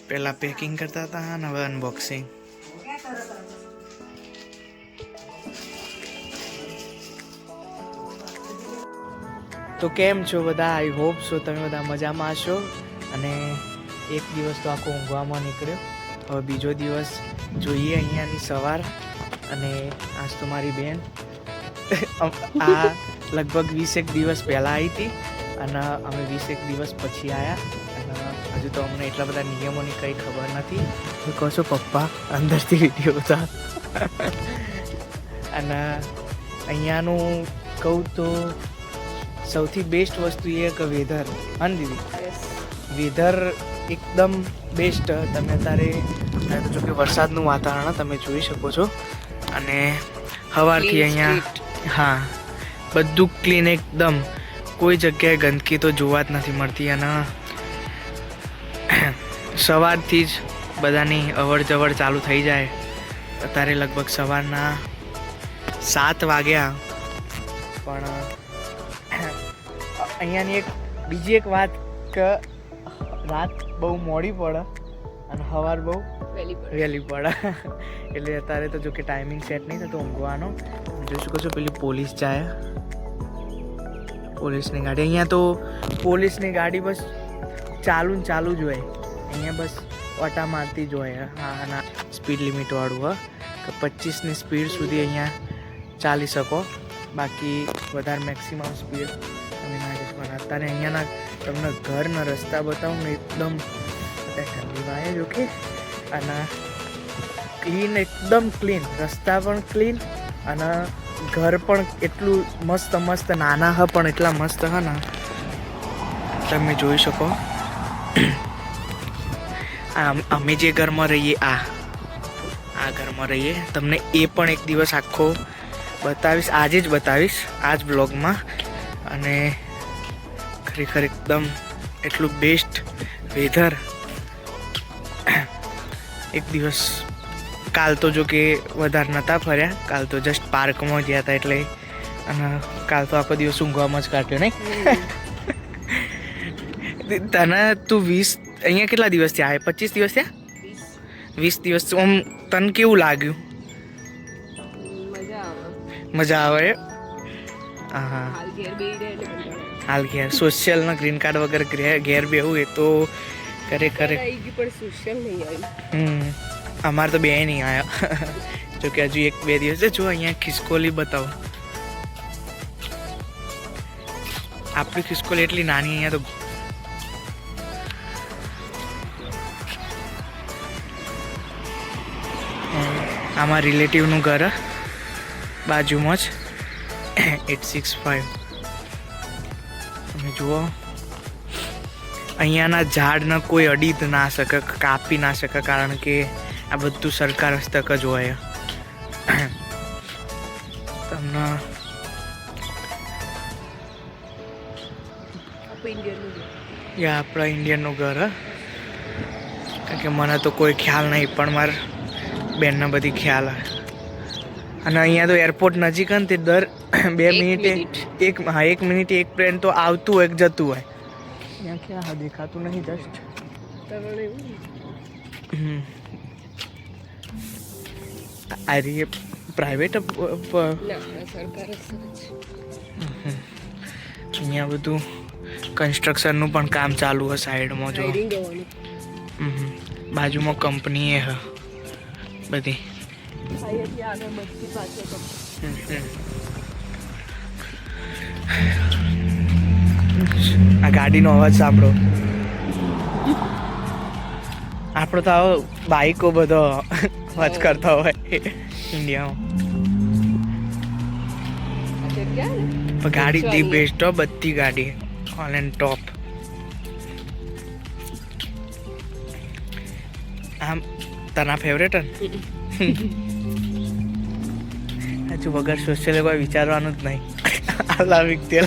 પેલા પેકિંગ કરતા હતા અને હવે અનબોક્સિંગ. તો કેમ છો બધા? આઈ હોપ સો તમે બધા મજામાં હશો. અને એક દિવસ તો આખો ઊંઘવામાં નીકળ્યો. હવે બીજો દિવસ જોઈએ અહીંયાની સવાર. અને આજ તો મારી બેન આ લગભગ 20 દિવસ પહેલાં આવી હતી અને અમે 20 દિવસ પછી આવ્યા. અને હજુ તો અમને એટલા બધા નિયમોની કંઈ ખબર નથી. હું કહું છું પપ્પા અંદરથી વિડીયો હતા. અને અહીંયાનું કહું તો સૌથી બેસ્ટ વસ્તુ એ કે વેધર. અને દીદી વેધર એકદમ બેસ્ટ. તમે અત્યારે જો કે વરસાદનું વાતાવરણ તમે જોઈ શકો છો. અને સવારથી અહીંયા હા બધું ક્લીન એકદમ. કોઈ જગ્યાએ ગંદકી તો જોવા જ નથી મળતી. અને સવારથી જ બધાની અવર જવર ચાલુ થઈ જાય. અત્યારે લગભગ સવારના 7 વાગ્યા. પણ અહીંયાની બીજી એક વાત કે રાત બહુ મોડી પડે અને સવાર બહુ વહેલી પડે. એટલે અત્યારે તો જો કે ટાઈમિંગ સેટ નહીં થતો ઊંઘવાનો. જોઈ શકો છો પેલી પોલીસ જાય, પોલીસની ગાડી. અહીંયા તો પોલીસની ગાડી બસ ચાલુ ને ચાલુ જ હોય. અહીંયા બસ ઓટા મારતી જ હોય. હા ના સ્પીડ લિમિટવાળું હોય કે 25ની સ્પીડ સુધી અહીંયા ચાલી શકો. બાકી વધારે મેક્સિમમ સ્પીડ તમે ના જઈ શકો. અત્યારે અહીંયાના તમને ઘરના રસ્તા બતાવું ને એકદમ ઠંડી વાય જો કે. અને ક્લીન, એકદમ ક્લીન. રસ્તા પણ ક્લીન અને ઘર પણ એટલું મસ્ત મસ્ત નાના હ પણ એટલા મસ્ત હ ને તમે જોઈ શકો. અમે જે ઘરમાં રહીએ આ ઘરમાં રહીએ. તમને એ પણ એક દિવસ આખો બતાવીશ. આજે જ બતાવીશ આ જ બ્લોગમાં. અને ખરેખર એકદમ એટલું બેસ્ટ વેધર. એક દિવસ કાલ તો જો કે વધારે નહોતા ફર્યા. કાલ તો જસ્ટ પાર્કમાં ગયા હતા એટલે. અને કાલ તો આખો દિવસ ઊંઘવામાં જ કાઢ્યો નહીં. તને તું 20 અહીંયા કેટલા દિવસ થયા? 25 દિવસ થયા? 20 દિવસ. આમ તને કેવું લાગ્યું? મજા આવે. હા હાલ ઘેર સોશિયલ ના ગ્રીન કાર્ડ વગર ઘેર બેહું એ તો ખરેખર. અમારે તો બે નહીં આવ્યા. જો કે હજુ 1-2 દિવસ જો અહીંયા ખિસકોલી બતાવો. આપણી ખિસકોલી એટલી નાની. અહીંયા તો આમાં રિલેટિવનું ઘર બાજુમાં જ 865. તમે જુઓ અહીંયાના ઝાડને કોઈ અડી જ ના શકે, કાપી ના શકે. કારણ કે આ બધું સરકાર હસ્તક જ હોય. તમને આપણા ઇન્ડિયનનું ઘર. કારણ કે મને તો કોઈ ખ્યાલ નહીં પણ મારા બેનને બધી ખ્યાલ આવે. અને અહીંયા તો એરપોર્ટ નજીક ને તે દર 2 મિનિટે 1 મિનિટે એક ટ્રેન તો આવતું હોય જતું હોય. અહીંયા ક્યાં દેખાતું નહીં જસ્ટ. આ રી પ્રાઇવેટ અહીંયા બધું કન્સ્ટ્રક્શનનું પણ કામ ચાલુ હોય સાઈડમાં. જો બાજુમાં કંપની એ હ બધી. આ ગાડીનો અવાજ સાંભળો. આપણો તો આવો બાઈકો બધો અવાજ કરતા હોય ઇન્ડિયામાં. ગાડી ધી બેસ્ટ હો. બધી ગાડી ઓલ એન્ડ ટોપ. આમ તના ફેવરેટ ને? હજુ વગર સોશિયલ કોઈ વિચારવાનું જ નહીં. લાવિક તેલ.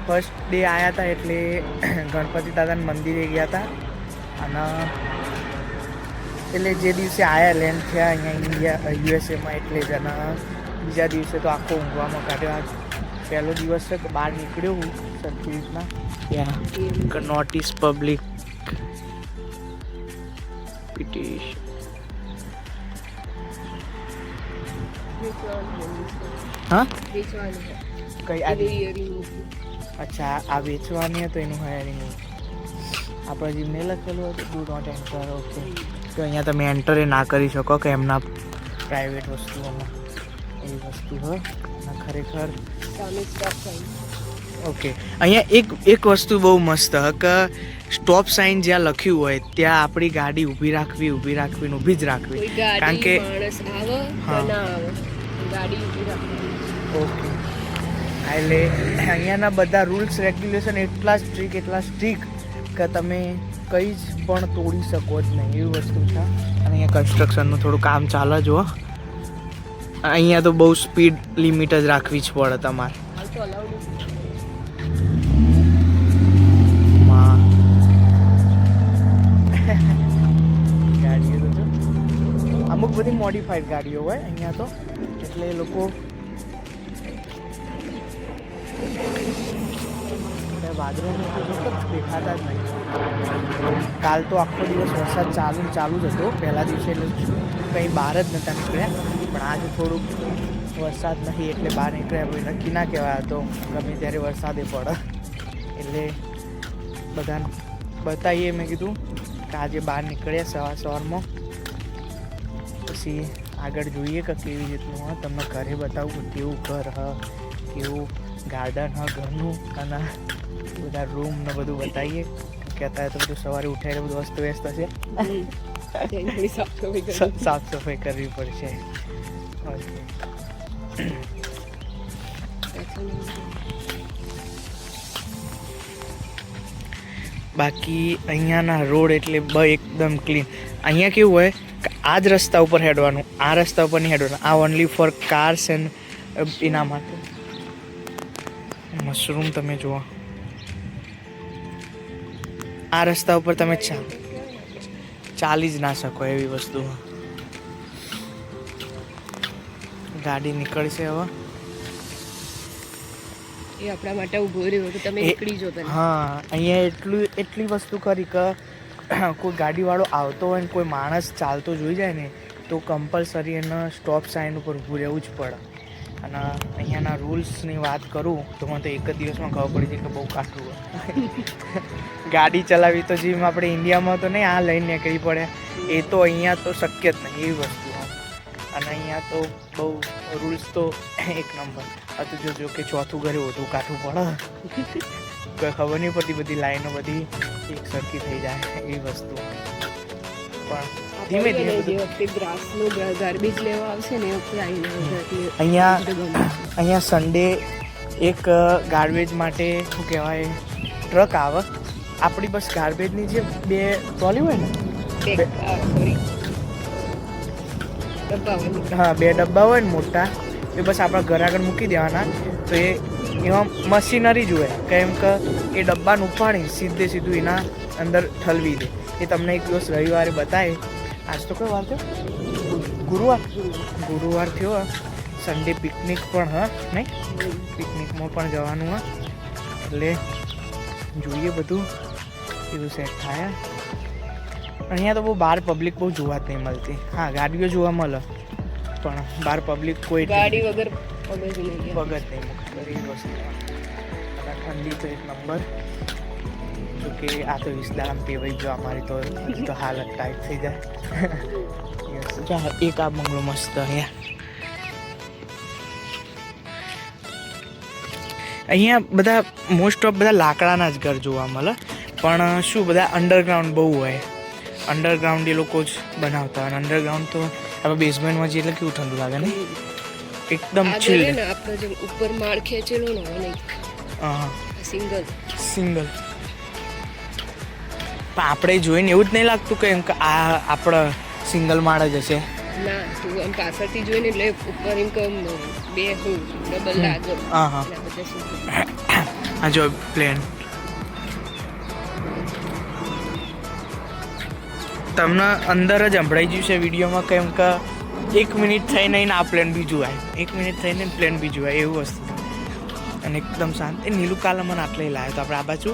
ફર્સ્ટ ડે આવ્યા હતા એટલે ગણપતિ દાદાના મંદિરે ગયા હતા. અને એટલે જે દિવસે આવ્યા લેન્ડ થયા અહીંયા યુએસએમાં એટલે જ. અને બીજા દિવસે તો આખો ઊંઘવામાં કાઢ્યો. આ પહેલો દિવસ છે કે બહાર નીકળ્યો હું સરખી રીતના. ત્યાં નોટિસ પબ્લિક પિટિશન. હા કઈ અચ્છા આ વેચવાની હતો એનું હાયરિંગ. આપણા જીમને લખેલું હતું ડુ નોટ એન્ટર. ઓકે તો અહીંયા તમે એન્ટર ના કરી શકો કે એમના પ્રાઇવેટ વસ્તુઓમાં એવી વસ્તુ હોય. ખરેખર ઓકે અહીંયા એક વસ્તુ બહુ મસ્ત હ કે સ્ટોપ સાઇન જ્યાં લખ્યું હોય ત્યાં આપણી ગાડી ઊભી રાખવી ને ઊભી જ રાખવી. કારણ કે ઓકે એટલે અહીંયાના બધા રૂલ્સ રેગ્યુલેશન એટલા સ્ટ્રીક કે તમે કંઈ જ પણ તોડી શકો જ નહીં એવી વસ્તુ છે. અને અહીંયા કન્સ્ટ્રક્શનનું થોડું કામ ચાલે જુઓ. અહીંયા તો બહુ સ્પીડ લિમિટ જ રાખવી જ પડે તમારે. ગાડીઓ તો અમુક બધી મોડિફાઈડ ગાડીઓ હોય અહીંયા તો, એટલે એ લોકો વાદળોનું તો દેખાતા જ નહીં. કાલ તો આખો દિવસ વરસાદ ચાલુ જ હતો. પહેલા દિવસે એટલે કંઈ બહાર જ નહોતા નીકળ્યા, પણ આજે થોડુંક વરસાદ નહીં એટલે બહાર નીકળ્યા. ભાઈ નક્કી ના કહેવાય તો ગમે ત્યારે વરસાદે પડે. એટલે બધાને બતાવીએ મેં કીધું કે આજે બહાર નીકળ્યા સવારમાં. પછી આગળ જોઈએ કે કેવી રીતનું હા તમને ઘરે બતાવું કે કેવું ઘર હ, કેવું ગાર્ડન હ ઘરનું, અને બધા રૂમ ને બધું બતાવીએ. કહેતા હોય તો બધું સવારે ઉઠાઈને બધું અસ્ત વ્યસ્ત હશે, સાફ સફાઈ કરવી પડશે. બાકી અહીંયાના રોડ એટલે એકદમ ક્લીન. અહીંયા કેવું હોય કે આ જ રસ્તા ઉપર હેડવાનું, આ રસ્તા ઉપર નહીં હેડવાનું. આ ઓનલી ફોર કાર્સ એન્ડ એના માટે. મશરૂમ તમે જુઓ, આ રસ્તા ઉપર તમે ચાલી જ ના શકો એવી વસ્તુ. ગાડી નીકળશે હવે. એ આપણા માટે ઊભો રહ્યો તો તમે નીકળી જો. હા અહીંયા એટલી વસ્તુ કરી કે કોઈ ગાડીવાળો આવતો હોય ને કોઈ માણસ ચાલતો જોઈ જાય ને તો કમ્પલસરી એને સ્ટોપ સાઇન ઉપર ઊભું રહેવું જ પડે. અને અહીંયાના રૂલ્સની વાત કરું તો મને તો એક જ દિવસમાં ખબર પડી હતી કે બહુ કાઠું હોય. ગાડી ચલાવી તો જેમ આપણે ઇન્ડિયામાં તો નહીં આ લઈને નીકળી પડે, એ તો અહીંયા તો શક્ય જ નહીં એવી વસ્તુ. અને અહીંયા તો બહુ રૂલ્સ તો એક નંબર હતું. જો કે ચોથું ઘરે વધુ કાઠું પડે, કોઈ ખબર નહીં પડતી, બધી લાઈનો બધી એક સરખી થઈ જાય એવી વસ્તુ. પણ ધીમે ધીમે ગાર્બેજ લેવા આવશે ને અહીંયા સન્ડે એક ગાર્બેજ માટે શું કહેવાય ટ્રક આવે. આપણી બસ ગાર્બેજની જે બે ટ્રોલી હોય ને, હા બે ડબ્બા હોય ને મોટા, એ બસ આપણા ઘર આગળ મૂકી દેવાના. તો એમાં મશીનરી જોઈએ કેમ કે એ ડબ્બાને ઉપાડી સીધું એના અંદર ઠલવી દે. એ તમને એક દિવસ રવિવારે બતાવે. આજ તો કઈ વાર થયો? ગુરુવાર થયો. સન્ડે પિકનિક પણ નહીં, પિકનિકમાં પણ જવાનું એટલે જોઈએ બધું એવું સેટ થાય. અહીંયા તો બહુ બહાર પબ્લિક બહુ જોવા જ નહીં મળતી. હા ગાડીઓ જોવા મળે પણ બહાર પબ્લિક કોઈ ગાડી વગર પગ જ નહીં મૂકતી વસ્તુ. ઠંડી તો એક નંબર. જોકે આ તો વિસ્તારમાં પેવાઈ ગયો અમારી તો હાલત ટાઈટ થઈ જાય. એક આ બંગલો મસ્ત. અહીંયા બધા મોસ્ટ ઓફ બધા લાકડાના જ ઘર જોવા મળે, પણ શું બધા અંડરગ્રાઉન્ડ બહુ હોય. અંડરગ્રાઉન્ડ એ લોકો જ બનાવતા હોય. અંડરગ્રાઉન્ડ તો આપણે બેઝમેન્ટમાં જઈએ એટલે કેવું ઠંડુ લાગે ને, એકદમ ચીલ. આપણે જેમ ઉપર માળ ખેંચેલો ને હા સિંગલ. પણ આપણે જોઈને એવું જ નહીં લાગતું કે એમ કે આ આપણે સિંગલ માળ જ હશે. ના તું આમ પાછળથી જોઈને એટલે ઉપર એમ કે બે ડબલ લાગે. હા જો પ્લેન તમને અંદર જ સંભળાઈ ગયું છે વિડીયોમાં કેમ કે 1 મિનિટ થઈને આ પ્લેન બીજું આવ્યું, 1 મિનિટ થઈને પ્લેન બીજું આવ્યું, એવું વસ્તુ. અને એકદમ શાંત. એ નીલું કાલે મને આટલે લાવ્યો તો આપણે આ બાજુ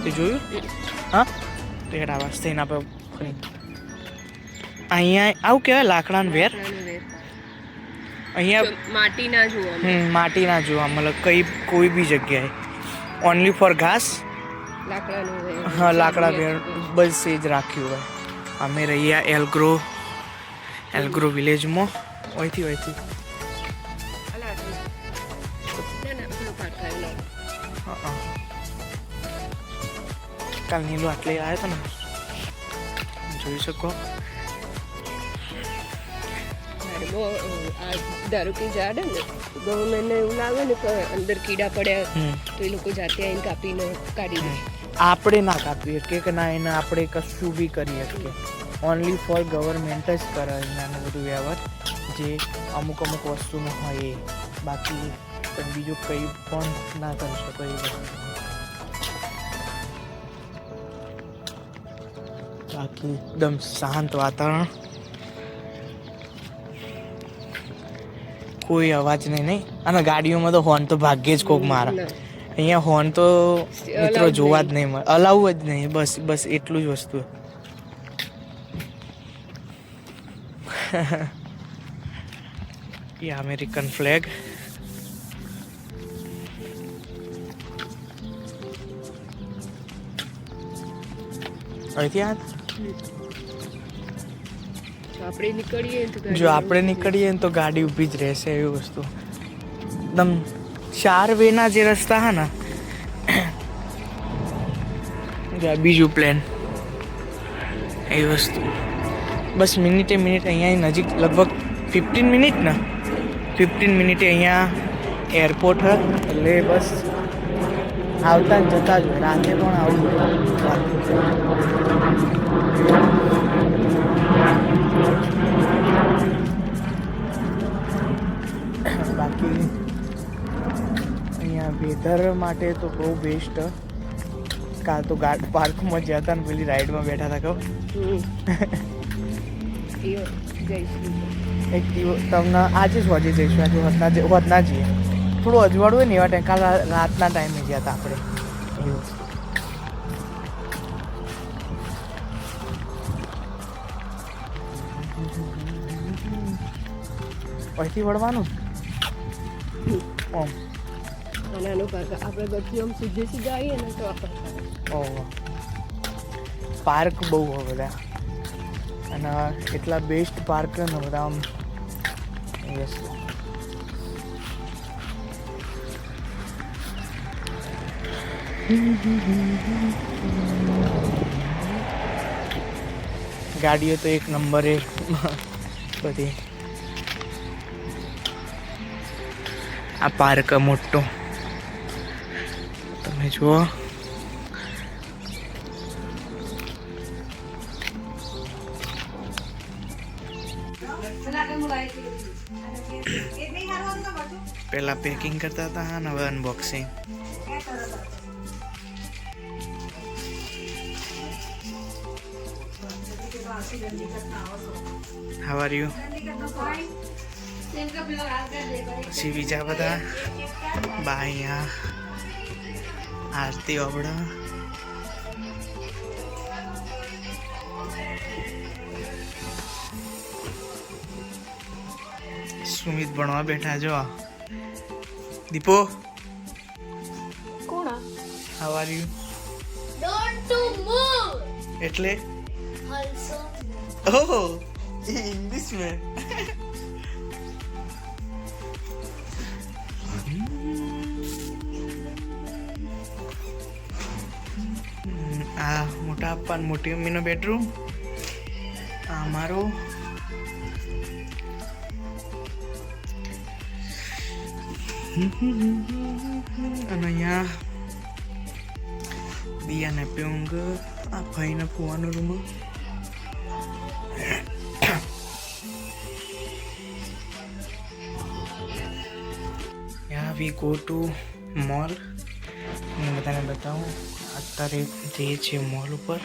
તે જોયું હા તો હેડ આવાજ થઈને આપણે અહીંયા આવું કહેવાય લાકડાનું વેર. અહીંયા માટીના જોવા માટીના જોવા મળે કોઈ બી જગ્યાએ. ઓનલી ફોર ઘાસ લાકડાનું વેર. હા લાકડા વેર બસ એ જ રાખ્યું હોય. અમે રહ્યા એલ્ગ્રો વિલેજમાં. ઓયથી કાલ નીલો આટલે આવ્યો હતો ને, જોઈ શકો. ધારો કે ઝાડ ને ગવર્મેન્ટને એવું લાગે ને કે અંદર કીડા પડ્યા તો એ લોકો જાતે આવીને કાપીને કાઢી દે. આપણે ના કાપીએ કે ના એને આપણે કશું બી કરી શકીએ. ઓનલી ફોર ગવર્મેન્ટ જ કરે અહીંયાનું બધું વ્યવહાર, જે અમુક વસ્તુનું હોય એ. બાકી પણ બીજું કંઈ પણ ના કરી શકો એ વસ્તુ. બાકી એકદમ શાંત વાતાવરણ, કોઈ અવાજ નહીં. અને ગાડીઓમાં તો હોર્ન તો ભાગ્યે જ કોક મારા. અહીંયા હોર્ન તો મિત્રો જોવા જ નહીં મળે, અલાઉ જ નહીં. બસ એટલું જ વસ્તુ. એ અમેરિકન ફ્લેગ. અહીંથી જો આપણે નીકળીએ ને તો ગાડી ઊભી જ રહેશે એવી વસ્તુ. એકદમ 4 વેના જે રસ્તા હા ને, બીજું પ્લેન એ વસ્તુ. બસ મિનિટે અહીંયા નજીક લગભગ 15 મિનિટ ને 15 મિનિટે અહીંયા એરપોર્ટ હોય. એટલે બસ આવતા જ જતા જ હોય. રાતે પણ આવું બાકી અહીંયા વેધર માટે તો બહુ બેસ્ટ. કાલ તો પાર્કમાં ગયા હતા ને પેલી રાઈડમાં બેઠા હતા. કહું એક દિવસ તમને આજે જ હોજે જઈશું. આજે હોદના જઈએ. થોડું અજવાળું હોય ને એવા ટાઈમ. કાલ રાતના ટાઈમે ગયા હતા આપણે. એવું અહીંથી વળવાનું આપણે બધી આમ સીધા આવીએ ને તો પાર્ક બહુ હોય બધા. અને એટલા બેસ્ટ પાર્ક ને બધા આમ એ વસ્તુ. ગાડીઓ તો એક નંબરે બધી. આ પાર્ક મોટો તમે જુઓ. પેલા પેકિંગ કરતા હતા અને હવે અનબોક્સિંગ. How are you? પછી બીજા બધા બા અહીંયા આરતી ઓબડા. સુમિત ભણવા બેઠા. જો દીપો, કોણ? How are you? Don't to move. એટલે Also. ઓહ ઇંગ્લિશ મેં. આ મોટા પપ્પા મોટી મમ્મીનો બેડરૂમ. આ અમારો. અને અહીંયા દિયાને પેઉંગ. આ ભાઈને ફુવાનો રૂમ. We go to mall. હું બધાને બતાવું અત્યારે જઈએ છીએ મોલ ઉપર.